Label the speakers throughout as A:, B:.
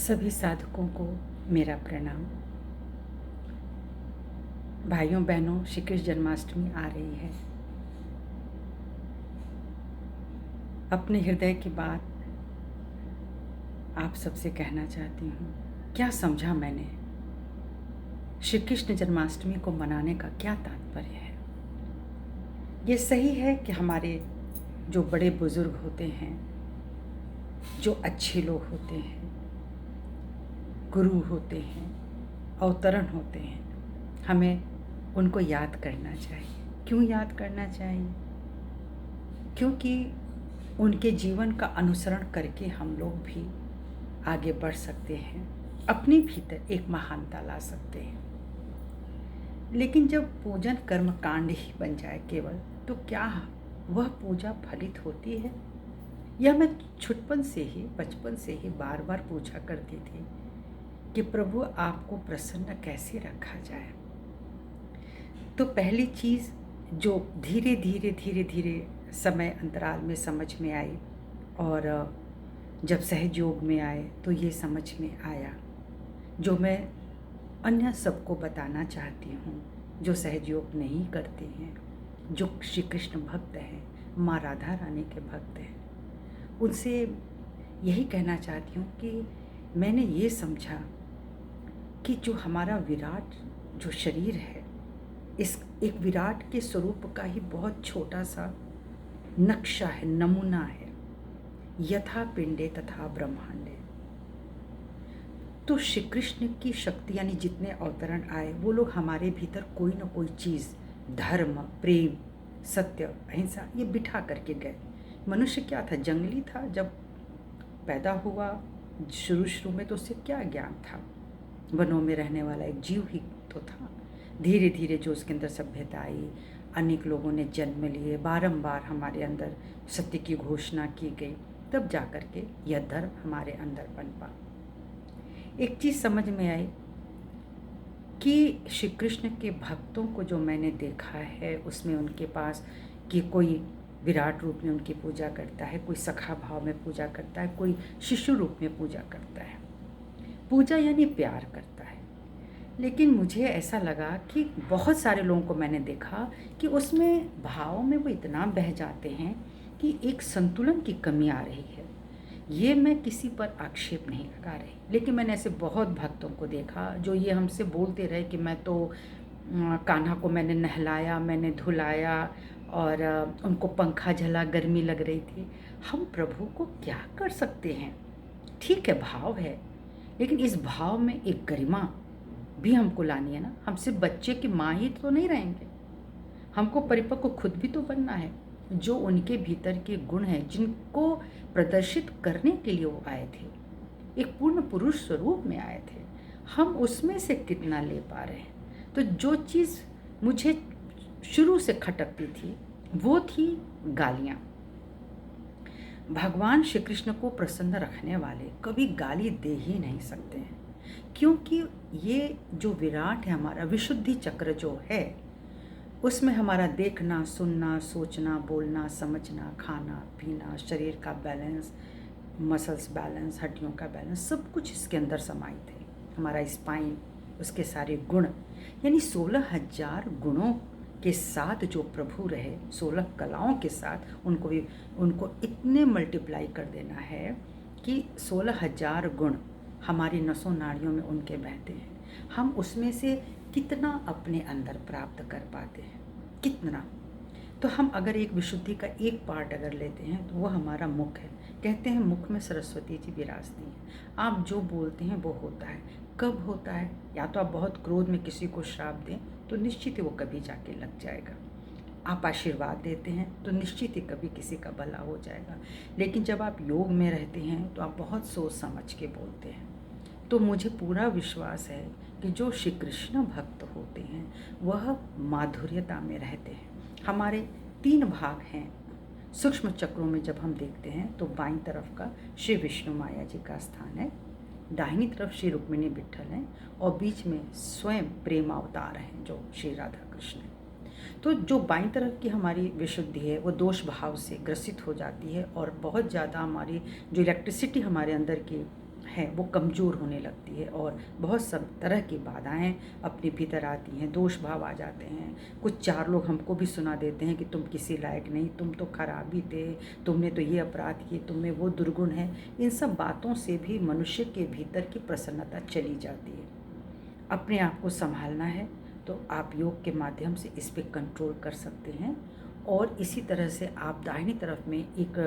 A: सभी साधकों को मेरा प्रणाम। भाइयों बहनों, श्री कृष्ण जन्माष्टमी आ रही है। अपने हृदय की बात आप सबसे कहना चाहती हूँ। क्या समझा मैंने? श्री कृष्ण जन्माष्टमी को मनाने का क्या तात्पर्य है? ये सही है कि हमारे जो बड़े बुजुर्ग होते हैं, जो अच्छे लोग होते हैं, गुरु होते हैं, अवतरण होते हैं, हमें उनको याद करना चाहिए। क्यों याद करना चाहिए? क्योंकि उनके जीवन का अनुसरण करके हम लोग भी आगे बढ़ सकते हैं, अपने भीतर एक महानता ला सकते हैं। लेकिन जब पूजन कर्म कांड ही बन जाए केवल, तो क्या वह पूजा फलित होती है? यह मैं बचपन से ही बार बार पूछा करती थी कि प्रभु आपको प्रसन्न कैसे रखा जाए। तो पहली चीज़ जो धीरे धीरे समय अंतराल में समझ में आई, और जब सहज योग में आए तो ये समझ में आया, जो मैं अन्य सबको बताना चाहती हूँ, जो सहज योग नहीं करते हैं, जो श्री कृष्ण भक्त हैं, माँ राधा रानी के भक्त हैं, उनसे यही कहना चाहती हूँ कि मैंने ये समझा कि जो हमारा विराट जो शरीर है, इस एक विराट के स्वरूप का ही बहुत छोटा सा नक्शा है, नमूना है। यथा पिंडे तथा ब्रह्मांडे। तो श्री कृष्ण की शक्ति यानी जितने अवतरण आए, वो लोग हमारे भीतर कोई ना कोई चीज़, धर्म, प्रेम, सत्य, अहिंसा, ये बिठा करके गए। मनुष्य क्या था? जंगली था। जब पैदा हुआ शुरू में तो उससे क्या ज्ञान था? वनों में रहने वाला एक जीव ही तो था। धीरे धीरे जो उसके अंदर सभ्यता आई, अनेक लोगों ने जन्म लिए, बारंबार हमारे अंदर सत्य की घोषणा की गई, तब जा कर के यह धर्म हमारे अंदर पनपा। एक चीज़ समझ में आई कि श्री कृष्ण के भक्तों को जो मैंने देखा है, उसमें उनके पास कि कोई विराट रूप में उनकी पूजा करता है, कोई सखा भाव में पूजा करता है, कोई शिशु रूप में पूजा करता है। पूजा यानी प्यार करता है। लेकिन मुझे ऐसा लगा कि बहुत सारे लोगों को मैंने देखा कि उसमें भाव में वो इतना बह जाते हैं कि एक संतुलन की कमी आ रही है। ये मैं किसी पर आक्षेप नहीं लगा रही, लेकिन मैंने ऐसे बहुत भक्तों को देखा जो ये हमसे बोलते रहे कि मैं तो कान्हा को मैंने नहलाया, मैंने धुलाया, और उनको पंखा झला, गर्मी लग रही थी। हम प्रभु को क्या कर सकते हैं? ठीक है, भाव है, लेकिन इस भाव में एक गरिमा भी हमको लानी है ना। हम सिर्फ बच्चे की माँ ही तो नहीं रहेंगे, हमको परिपक्व खुद भी तो बनना है। जो उनके भीतर के गुण हैं, जिनको प्रदर्शित करने के लिए वो आए थे, एक पूर्ण पुरुष स्वरूप में आए थे, हम उसमें से कितना ले पा रहे हैं? तो जो चीज़ मुझे शुरू से खटकती थी वो थी गालियाँ। भगवान श्री कृष्ण को प्रसन्न रखने वाले कभी गाली दे ही नहीं सकते हैं, क्योंकि ये जो विराट है, हमारा विशुद्धि चक्र जो है, उसमें हमारा देखना, सुनना, सोचना, बोलना, समझना, खाना पीना, शरीर का बैलेंस, मसल्स बैलेंस, हड्डियों का बैलेंस, सब कुछ इसके अंदर समाहित है। हमारा स्पाइन, उसके सारे गुण, यानी 16,000 गुणों के साथ जो प्रभु रहे, 16 कलाओं के साथ उनको इतने मल्टीप्लाई कर देना है कि 16,000 गुण हमारी नसों नाड़ियों में उनके बहते हैं। हम उसमें से कितना अपने अंदर प्राप्त कर पाते हैं, कितना? तो हम अगर एक विशुद्धि का एक पार्ट अगर लेते हैं तो वो हमारा मुख है। कहते हैं मुख में सरस्वती जी विराजती हैं। आप जो बोलते हैं वो होता है। कब होता है? या तो आप बहुत क्रोध में किसी को श्राप दें तो निश्चित ही वो कभी जाके लग जाएगा। आप आशीर्वाद देते हैं तो निश्चित ही कभी किसी का भला हो जाएगा। लेकिन जब आप योग में रहते हैं तो आप बहुत सोच समझ के बोलते हैं। तो मुझे पूरा विश्वास है कि जो श्री कृष्ण भक्त होते हैं वह माधुर्यता में रहते हैं। हमारे 3 भाग हैं। सूक्ष्म चक्रों में जब हम देखते हैं तो बाईं तरफ का श्री विष्णु माया जी का स्थान है, दाहिनी तरफ श्री रुक्मिणी विट्ठल हैं, और बीच में स्वयं प्रेम अवतार हैं जो श्री राधा कृष्ण हैं। तो जो बाईं तरफ की हमारी विशुद्धि है वो दोष भाव से ग्रसित हो जाती है, और बहुत ज़्यादा हमारी जो इलेक्ट्रिसिटी हमारे अंदर की है वो कमज़ोर होने लगती है और बहुत सब तरह की बाधाएं अपने भीतर आती हैं, दोष भाव आ जाते हैं। कुछ चार लोग हमको भी सुना देते हैं कि तुम किसी लायक नहीं, तुम तो खराबी थे, तुमने तो ये अपराध किए, तुम में वो दुर्गुण है। इन सब बातों से भी मनुष्य के भीतर की प्रसन्नता चली जाती है। अपने आप को संभालना है तो आप योग के माध्यम से इस पर कंट्रोल कर सकते हैं। और इसी तरह से आप दाहिनी तरफ में एक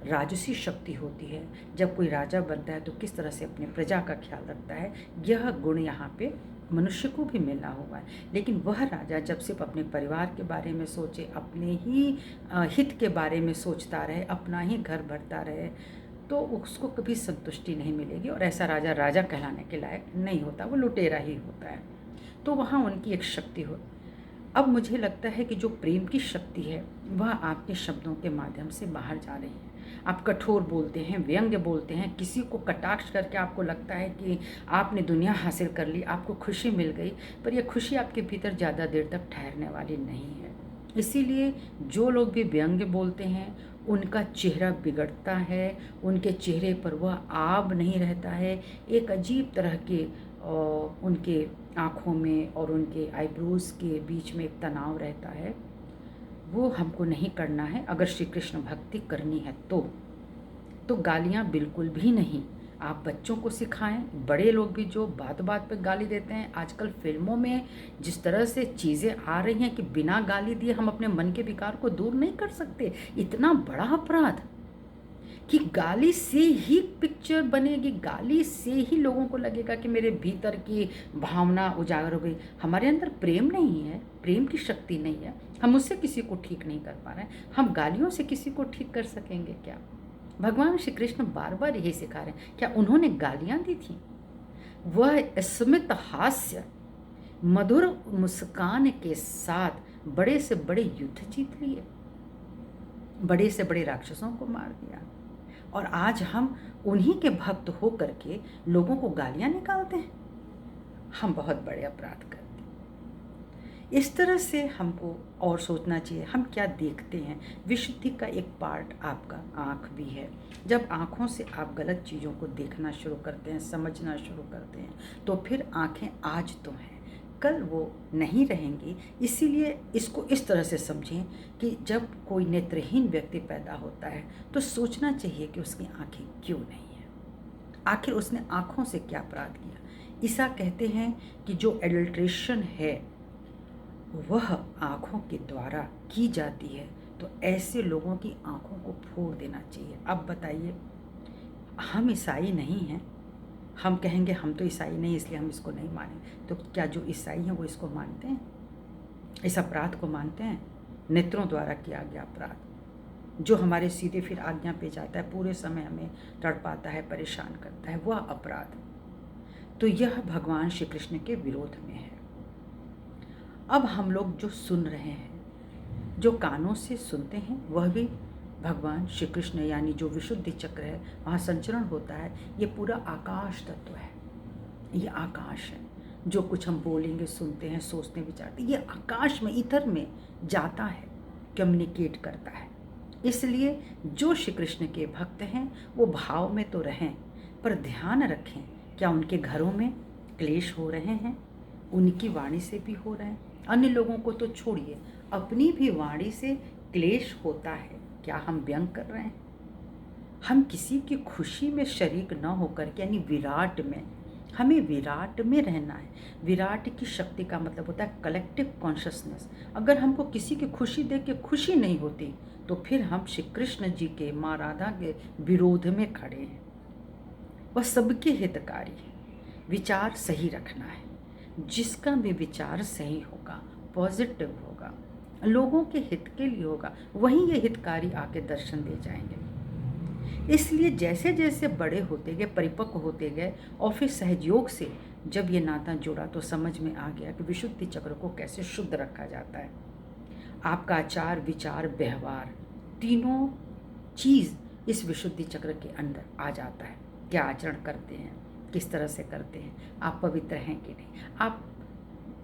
A: राजसी शक्ति होती है। जब कोई राजा बनता है तो किस तरह से अपने प्रजा का ख्याल रखता है, यह गुण यहाँ पे मनुष्य को भी मिलना होगा। लेकिन वह राजा जब सिर्फ अपने परिवार के बारे में सोचे, अपने ही हित के बारे में सोचता रहे, अपना ही घर भरता रहे, तो उसको कभी संतुष्टि नहीं मिलेगी और ऐसा राजा राजा कहलाने के लायक नहीं होता, वो लुटेरा ही होता है। तो वहाँ उनकी एक शक्ति हो। अब मुझे लगता है कि जो प्रेम की शक्ति है वह आपके शब्दों के माध्यम से बाहर जा रही है। आप कठोर बोलते हैं, व्यंग्य बोलते हैं, किसी को कटाक्ष करके आपको लगता है कि आपने दुनिया हासिल कर ली, आपको खुशी मिल गई, पर यह खुशी आपके भीतर ज़्यादा देर तक ठहरने वाली नहीं है। इसीलिए जो लोग भी व्यंग्य बोलते हैं उनका चेहरा बिगड़ता है, उनके चेहरे पर वह आब नहीं रहता है, एक अजीब तरह के उनके आँखों में और उनके आईब्रोज़ के बीच में एक तनाव रहता है। वो हमको नहीं करना है। अगर श्री कृष्ण भक्ति करनी है तो गालियाँ बिल्कुल भी नहीं। आप बच्चों को सिखाएं। बड़े लोग भी जो बात बात पे गाली देते हैं, आजकल फिल्मों में जिस तरह से चीज़ें आ रही हैं कि बिना गाली दिए हम अपने मन के विकार को दूर नहीं कर सकते। इतना बड़ा अपराध कि गाली से ही पिक्चर बनेगी, गाली से ही लोगों को लगेगा कि मेरे भीतर की भावना उजागर हो गई। हमारे अंदर प्रेम नहीं है, प्रेम की शक्ति नहीं है, हम उससे किसी को ठीक नहीं कर पा रहे हैं। हम गालियों से किसी को ठीक कर सकेंगे क्या? भगवान श्री कृष्ण बार बार यही सिखा रहे हैं। क्या उन्होंने गालियाँ दी थी? वह स्मित हास्य मधुर मुस्कान के साथ बड़े से बड़े युद्ध जीत लिए, बड़े से बड़े राक्षसों को मार दिया, और आज हम उन्हीं के भक्त हो करके लोगों को गालियां निकालते हैं। हम बहुत बड़े अपराध करते हैं। इस तरह से हमको और सोचना चाहिए हम क्या देखते हैं। विशुद्धि का एक पार्ट आपका आँख भी है। जब आँखों से आप गलत चीज़ों को देखना शुरू करते हैं, समझना शुरू करते हैं, तो फिर आँखें आज तो हैं, कल वो नहीं रहेंगी। इसीलिए इसको इस तरह से समझें कि जब कोई नेत्रहीन व्यक्ति पैदा होता है तो सोचना चाहिए कि उसकी आंखें क्यों नहीं है, आखिर उसने आँखों से क्या अपराध किया। ईसा कहते हैं कि जो एडल्ट्रेशन है वह आँखों के द्वारा की जाती है, तो ऐसे लोगों की आँखों को फोड़ देना चाहिए। अब बताइए, हम ईसाई नहीं हैं, हम कहेंगे हम तो ईसाई नहीं इसलिए हम इसको नहीं मानें, तो क्या जो ईसाई हैं वो इसको मानते हैं, इस अपराध को मानते हैं? नेत्रों द्वारा किया गया अपराध जो हमारे सीधे फिर आज्ञा पे जाता है, पूरे समय हमें तड़पाता है, परेशान करता है, वह अपराध, तो यह भगवान श्री कृष्ण के विरोध में है। अब हम लोग जो सुन रहे हैं, जो कानों से सुनते हैं, वह भी भगवान श्री कृष्ण यानी जो विशुद्धि चक्र है वहाँ संचरण होता है। ये पूरा आकाश तत्व है, ये आकाश है। जो कुछ हम बोलेंगे, सुनते हैं, सोचते हैं, विचारते हैं, ये आकाश में, ईथर में जाता है, कम्युनिकेट करता है। इसलिए जो श्री कृष्ण के भक्त हैं वो भाव में तो रहें, पर ध्यान रखें क्या उनके घरों में क्लेश हो रहे हैं? उनकी वाणी से भी हो रहे हैं। अन्य लोगों को तो छोड़िए, अपनी भी वाणी से क्लेश होता है। क्या हम व्यंग कर रहे हैं? हम किसी की खुशी में शरीक न होकर के, यानी विराट में, हमें विराट में रहना है। विराट की शक्ति का मतलब होता है कलेक्टिव कॉन्शसनेस। अगर हमको किसी की खुशी देख के खुशी नहीं होती तो फिर हम श्री कृष्ण जी के, माँ राधा के विरोध में खड़े हैं। वह सबके हितकारी है। विचार सही रखना है, जिसका भी विचार सही होगा, पॉजिटिव होगा, लोगों के हित के लिए होगा, वहीं ये हितकारी आके दर्शन दे जाएंगे। इसलिए जैसे जैसे बड़े होते गए, परिपक्व होते गए, और फिर सहयोग से जब ये नाता जुड़ा तो समझ में आ गया कि विशुद्धि चक्र को कैसे शुद्ध रखा जाता है। आपका आचार, विचार, व्यवहार, तीनों चीज़ इस विशुद्धि चक्र के अंदर आ जाता है। क्या आचरण करते हैं, किस तरह से करते हैं, आप पवित्र हैं कि नहीं, आप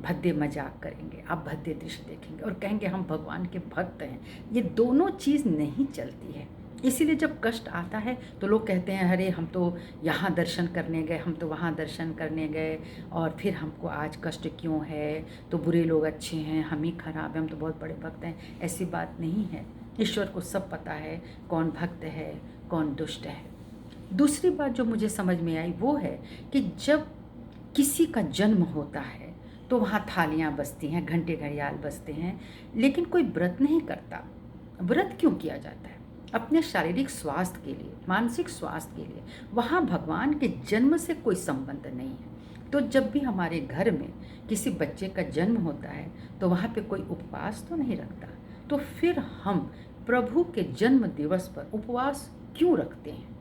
A: भद्दे मजाक करेंगे, आप भद्दे दृश्य देखेंगे और कहेंगे हम भगवान के भक्त हैं, ये दोनों चीज़ नहीं चलती है। इसीलिए जब कष्ट आता है तो लोग कहते हैं अरे हम तो यहाँ दर्शन करने गए, हम तो वहाँ दर्शन करने गए और फिर हमको आज कष्ट क्यों है, तो बुरे लोग अच्छे हैं, हम ही खराब हैं, हम तो बहुत बड़े भक्त हैं। ऐसी बात नहीं है। ईश्वर को सब पता है कौन भक्त है कौन दुष्ट है। दूसरी बात जो मुझे समझ में आई वो है कि जब किसी का जन्म होता है तो वहाँ थालियाँ बजती हैं, घंटे घड़ियाल बजते हैं, लेकिन कोई व्रत नहीं करता। व्रत क्यों किया जाता है? अपने शारीरिक स्वास्थ्य के लिए, मानसिक स्वास्थ्य के लिए। वहाँ भगवान के जन्म से कोई संबंध नहीं है। तो जब भी हमारे घर में किसी बच्चे का जन्म होता है तो वहाँ पे कोई उपवास तो नहीं रखता, तो फिर हम प्रभु के जन्म दिवस पर उपवास क्यों रखते हैं?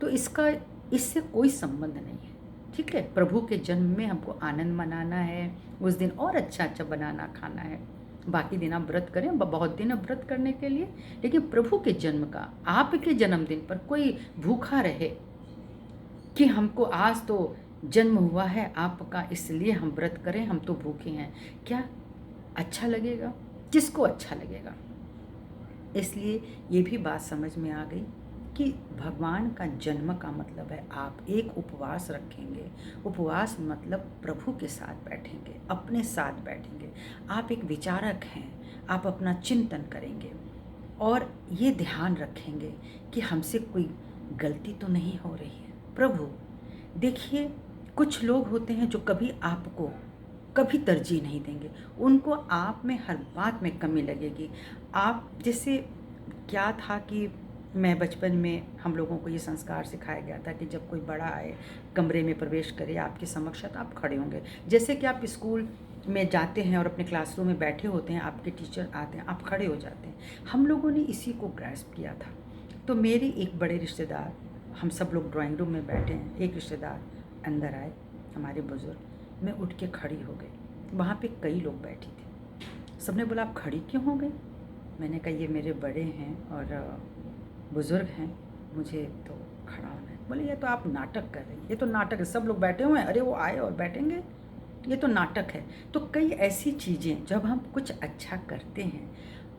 A: तो इससे कोई संबंध नहीं है। ठीक है, प्रभु के जन्म में हमको आनंद मनाना है, उस दिन और अच्छा अच्छा बनाना खाना है। बाकी दिन आप व्रत करें, बहुत दिन है व्रत करने के लिए, लेकिन प्रभु के जन्म का, आपके जन्मदिन पर कोई भूखा रहे कि हमको आज तो जन्म हुआ है आपका इसलिए हम व्रत करें, हम तो भूखे हैं, क्या अच्छा लगेगा? किसको अच्छा लगेगा? इसलिए ये भी बात समझ में आ गई कि भगवान का जन्म का मतलब है आप एक उपवास रखेंगे। उपवास मतलब प्रभु के साथ बैठेंगे, अपने साथ बैठेंगे। आप एक विचारक हैं, आप अपना चिंतन करेंगे और ये ध्यान रखेंगे कि हमसे कोई गलती तो नहीं हो रही है। प्रभु देखिए, कुछ लोग होते हैं जो कभी आपको कभी तरजीह नहीं देंगे, उनको आप में हर बात में कमी लगेगी। आप जैसे क्या था कि मैं बचपन में हम लोगों को ये संस्कार सिखाया गया था कि जब कोई बड़ा आए कमरे में प्रवेश करे आपके समक्ष तो आप खड़े होंगे। जैसे कि आप स्कूल में जाते हैं और अपने क्लासरूम में बैठे होते हैं, आपके टीचर आते हैं, आप खड़े हो जाते हैं। हम लोगों ने इसी को ग्रैस्प किया था। तो मेरे एक बड़े रिश्तेदार, हम सब लोग ड्राइंग रूम में बैठे हैं, एक रिश्तेदार अंदर आए, हमारे बुज़ुर्ग, मैं उठ के खड़ी हो गई। वहाँ पे कई लोग बैठे थे, सबने बोला आप खड़ी क्यों हो गई? मैंने कहा ये मेरे बड़े हैं और बुज़ुर्ग हैं, मुझे तो खड़ा होना है। बोले ये तो आप नाटक कर रही हैं, ये तो नाटक है, सब लोग बैठे हुए हैं, अरे वो आए और बैठेंगे, ये तो नाटक है। तो कई ऐसी चीज़ें जब हम कुछ अच्छा करते हैं,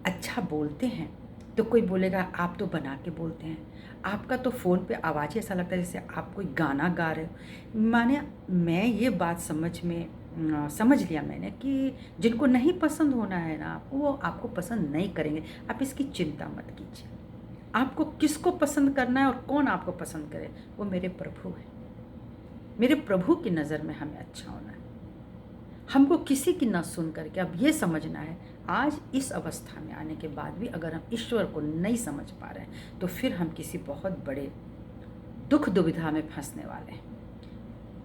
A: अच्छा बोलते हैं, तो कोई बोलेगा आप तो बना के बोलते हैं, आपका तो फ़ोन पे आवाज़ ही ऐसा लगता है जैसे आप कोई गाना गा रहे हो। माने मैं ये बात समझ लिया मैंने कि जिनको नहीं पसंद होना है ना, वो आपको पसंद नहीं करेंगे। आप इसकी चिंता मत कीजिए। आपको किसको पसंद करना है और कौन आपको पसंद करे, वो मेरे प्रभु हैं। मेरे प्रभु की नज़र में हमें अच्छा होना है। हमको किसी की न सुन करके अब ये समझना है, आज इस अवस्था में आने के बाद भी अगर हम ईश्वर को नहीं समझ पा रहे हैं तो फिर हम किसी बहुत बड़े दुख दुविधा में फंसने वाले हैं।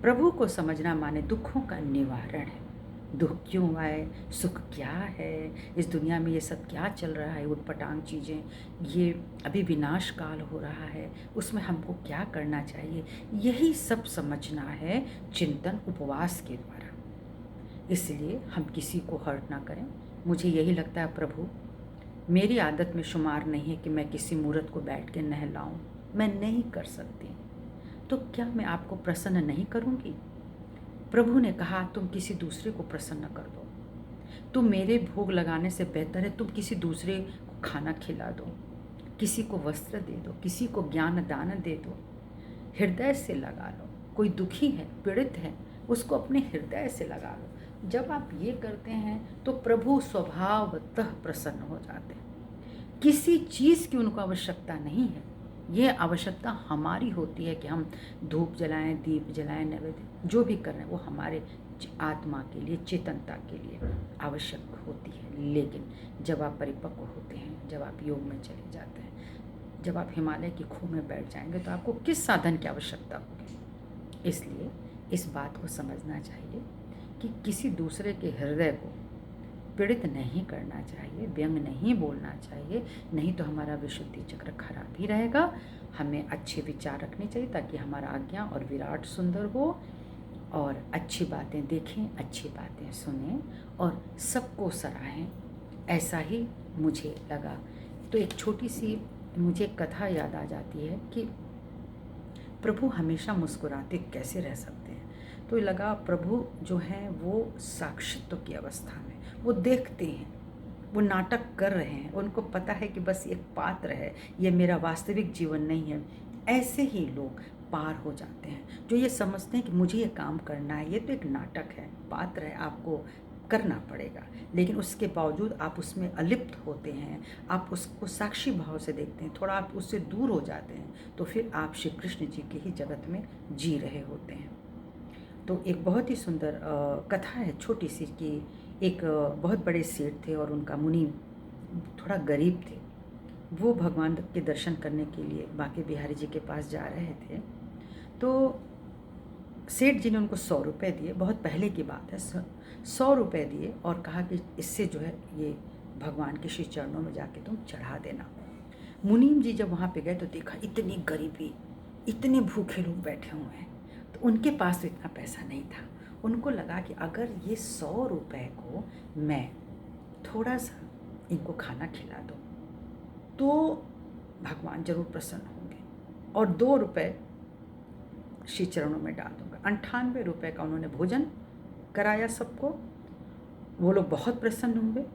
A: प्रभु को समझना माने दुखों का निवारण है। दुख क्यों आए, सुख क्या है, इस दुनिया में ये सब क्या चल रहा है, उटपटांग चीज़ें, ये अभी विनाश काल हो रहा है, उसमें हमको क्या करना चाहिए, यही सब समझना है चिंतन उपवास के द्वारा। इसलिए हम किसी को हर्ट ना करें। मुझे यही लगता है प्रभु, मेरी आदत में शुमार नहीं है कि मैं किसी मूर्त को बैठ के नहलाऊं, मैं नहीं कर सकती, तो क्या मैं आपको प्रसन्न नहीं करूंगी? प्रभु ने कहा तुम किसी दूसरे को प्रसन्न कर दो, तुम मेरे भोग लगाने से बेहतर है तुम किसी दूसरे को खाना खिला दो, किसी को वस्त्र दे दो, किसी को ज्ञान दान दे दो, हृदय से लगा लो। कोई दुखी है, पीड़ित है, उसको अपने हृदय से लगा लो। जब आप ये करते हैं तो प्रभु स्वभावतः प्रसन्न हो जाते हैं। किसी चीज़ की उनको आवश्यकता नहीं है, ये आवश्यकता हमारी होती है कि हम धूप जलाएं, दीप जलाएं, नैवेद्य जो भी कर रहे हैं वो हमारे आत्मा के लिए, चेतनता के लिए आवश्यक होती है। लेकिन जब आप परिपक्व होते हैं, जब आप योग में चले जाते हैं, जब आप हिमालय की खूह में बैठ जाएंगे तो आपको किस साधन की आवश्यकता होगी? इसलिए इस बात को समझना चाहिए कि किसी दूसरे के हृदय को पीड़ित नहीं करना चाहिए, व्यंग नहीं बोलना चाहिए, नहीं तो हमारा विशुद्धि चक्र खराब ही रहेगा। हमें अच्छे विचार रखने चाहिए ताकि हमारा आज्ञा और विराट सुंदर हो और अच्छी बातें देखें, अच्छी बातें सुनें और सबको सराहें। ऐसा ही मुझे लगा। तो एक छोटी सी मुझे कथा याद आ जाती है कि प्रभु हमेशा मुस्कुराते कैसे रह सकते हैं। तो लगा प्रभु जो हैं वो साक्षित्व की अवस्था में, वो देखते हैं, वो नाटक कर रहे हैं, उनको पता है कि बस एक पात्र है, ये मेरा वास्तविक जीवन नहीं है। ऐसे ही लोग पार हो जाते हैं जो ये समझते हैं कि मुझे ये काम करना है, ये तो एक नाटक है, पात्र है, आपको करना पड़ेगा, लेकिन उसके बावजूद आप उसमें अलिप्त होते हैं, आप उसको साक्षी भाव से देखते हैं, थोड़ा आप उससे दूर हो जाते हैं, तो फिर आप श्री कृष्ण जी के ही जगत में जी रहे होते हैं। तो एक बहुत ही सुंदर कथा है छोटी सी कि एक बहुत बड़े सेठ थे और उनका मुनि थोड़ा गरीब थे। वो भगवान के दर्शन करने के लिए बांके बिहारी जी के पास जा रहे थे। तो सेठ जी ने उनको 100 रुपये दिए, बहुत पहले की बात है। 100 रुपये दिए और कहा कि इससे जो है ये भगवान के श्री चरणों में जाके तुम चढ़ा देना। मुनीम जी जब वहाँ पे गए तो देखा इतनी गरीबी, इतने भूखे लोग बैठे हुए हैं, तो उनके पास तो इतना पैसा नहीं था। उनको लगा कि अगर ये 100 रुपये को मैं थोड़ा सा इनको खाना खिला दूँ तो भगवान जरूर प्रसन्न होंगे, और 2 रुपये श्री चरणों में डाल दूँगा। 98 रुपये का उन्होंने भोजन कराया सबको, वो लोग बहुत प्रसन्न हुए,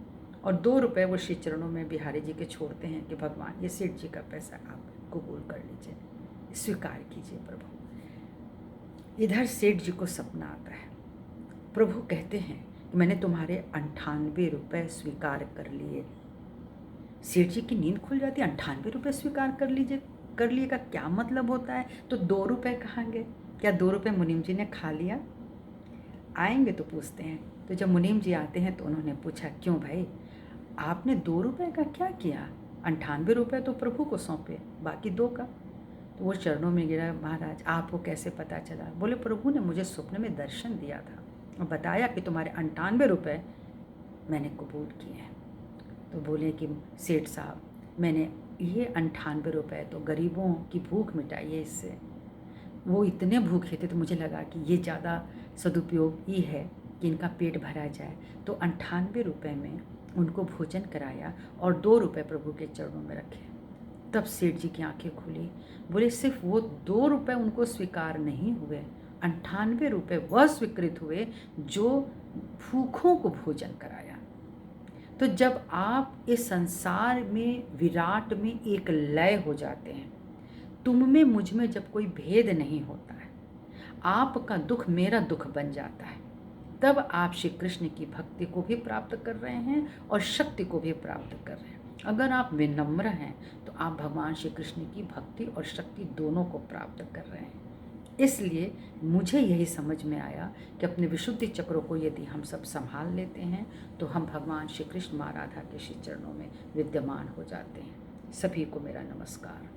A: और 2 रुपये वो श्री चरणों में बिहारी जी के छोड़ते हैं कि भगवान ये सेठ जी का पैसा आप कबूल कर लीजिए, स्वीकार कीजिए प्रभु। इधर सेठ जी को सपना आता है, प्रभु कहते हैं कि मैंने तुम्हारे 98 रुपये स्वीकार कर लिए। सेठ जी की नींद खुल जाती है, 98 रुपये स्वीकार कर लीजिए, कर लिए का क्या मतलब होता है? तो 2 रुपये कहाँ गए? क्या 2 रुपये मुनीम जी ने खा लिया? आएंगे तो पूछते हैं। तो जब मुनीम जी आते हैं तो उन्होंने पूछा, क्यों भाई आपने 2 रुपये का क्या किया? 98 रुपये तो प्रभु को सौंपे, बाकी 2 का। तो वो चरणों में गिरा, महाराज आपको कैसे पता चला? बोले प्रभु ने मुझे स्वप्न में दर्शन दिया था और बताया कि तुम्हारे 98 रुपये मैंने कबूल किए हैं। तो बोले कि सेठ साहब मैंने ये 98 रुपये तो गरीबों की भूख मिटाई है इससे। वो इतने भूखे थे तो मुझे लगा कि ये ज़्यादा सदुपयोग ही है कि इनका पेट भरा जाए, तो 98 रुपये में उनको भोजन कराया और 2 रुपये प्रभु के चरणों में रखे। तब सेठ जी की आंखें खुली। बोले सिर्फ वो 2 रुपये उनको स्वीकार नहीं हुए, 98 रुपये वह स्वीकृत हुए जो भूखों को भोजन कराया। तो जब आप इस संसार में विराट में एक लय हो जाते हैं, तुम में मुझ में जब कोई भेद नहीं होता है, आपका दुख मेरा दुख बन जाता है, तब आप श्री कृष्ण की भक्ति को भी प्राप्त कर रहे हैं और शक्ति को भी प्राप्त कर रहे हैं। अगर आप विनम्र हैं तो आप भगवान श्री कृष्ण की भक्ति और शक्ति दोनों को प्राप्त कर रहे हैं। इसलिए मुझे यही समझ में आया कि अपने विशुद्धि चक्रों को यदि हम सब संभाल लेते हैं तो हम भगवान श्री कृष्ण माँ राधा के श्री चरणों में विद्यमान हो जाते हैं। सभी को मेरा नमस्कार।